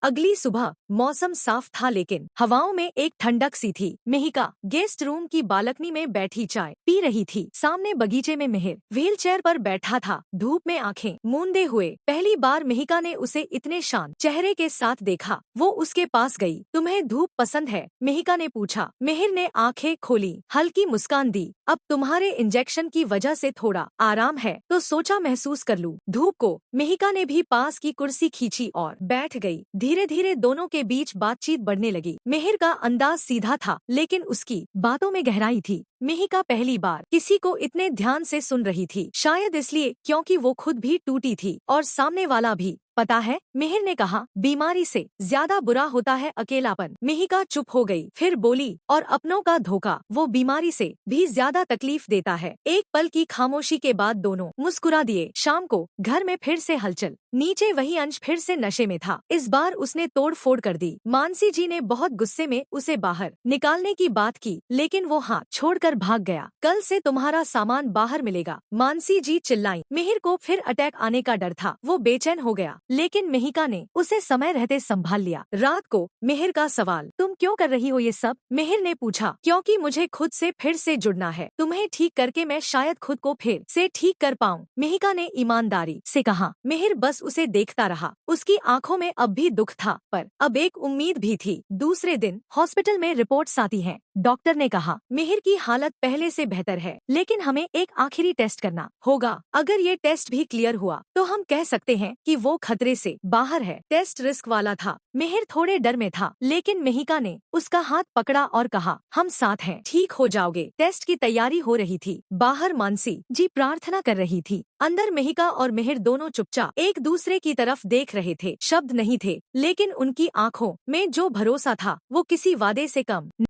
अगली सुबह मौसम साफ था लेकिन हवाओं में एक ठंडक सी थी। मिहिका गेस्ट रूम की बालकनी में बैठी चाय पी रही थी। सामने बगीचे में मिहिर व्हील चेयर पर बैठा था, धूप में आंखें मूंदे हुए। पहली बार मिहिका ने उसे इतने शांत चेहरे के साथ देखा। वो उसके पास गई। तुम्हें धूप पसंद है? मिहिका ने पूछा। मिहिर ने आंखें खोली, हल्की मुस्कान दी। अब तुम्हारे इंजेक्शन की वजह से थोड़ा आराम है तो सोचा महसूस कर लूं धूप को। मिहिका ने भी पास की कुर्सी खींची और बैठ गई। धीरे धीरे दोनों के बीच बातचीत बढ़ने लगी। मिहिर का अंदाज सीधा था लेकिन उसकी बातों में गहराई थी। मिहिका पहली बार किसी को इतने ध्यान से सुन रही थी, शायद इसलिए क्योंकि वो खुद भी टूटी थी और सामने वाला भी। पता है, मिहिर ने कहा, बीमारी से ज्यादा बुरा होता है अकेलापन। मिहिका चुप हो गई, फिर बोली, और अपनों का धोखा वो बीमारी से भी ज्यादा तकलीफ देता है। एक पल की खामोशी के बाद दोनों मुस्कुरा दिए। शाम को घर में फिर से हलचल। नीचे वही अंश फिर से नशे में था। इस बार उसने तोड़ फोड़ कर दी। मानसी जी ने बहुत गुस्से में उसे बाहर निकालने की बात की, लेकिन वो हाथ छोड़कर भाग गया। कल से तुम्हारा सामान बाहर मिलेगा, मानसी जी चिल्लाई। मिहिर को फिर अटैक आने का डर था। वो बेचैन हो गया, लेकिन मिहिका ने उसे समय रहते संभाल लिया। रात को मिहिर का सवाल, तुम क्यों कर रही हो ये सब? मिहिर ने पूछा, क्योंकि मुझे खुद से फिर से जुड़ना है। तुम्हें ठीक करके मैं शायद खुद को फिर से ठीक कर पाऊँ। मिहिका ने ईमानदारी से कहा। मिहिर बस उसे देखता रहा। उसकी आंखों में अब भी दुख था, पर अब एक उम्मीद भी थी। दूसरे दिन हॉस्पिटल में रिपोर्ट्स आती हैं। डॉक्टर ने कहा, मिहिर की हालत पहले से बेहतर है, लेकिन हमें एक आखिरी टेस्ट करना होगा। अगर ये टेस्ट भी क्लियर हुआ तो हम कह सकते हैं कि वो खतरे से बाहर है। टेस्ट रिस्क वाला था। मिहिर थोड़े डर में था, लेकिन मिहिका ने उसका हाथ पकड़ा और कहा, हम साथ हैं, ठीक हो जाओगे। टेस्ट की तैयारी हो रही थी। बाहर मानसी जी प्रार्थना कर रही थी। अंदर मिहिका और मिहिर दोनों चुपचाप एक दूसरे की तरफ देख रहे थे। शब्द नहीं थे, लेकिन उनकी आंखों में जो भरोसा था वो किसी वादे से कम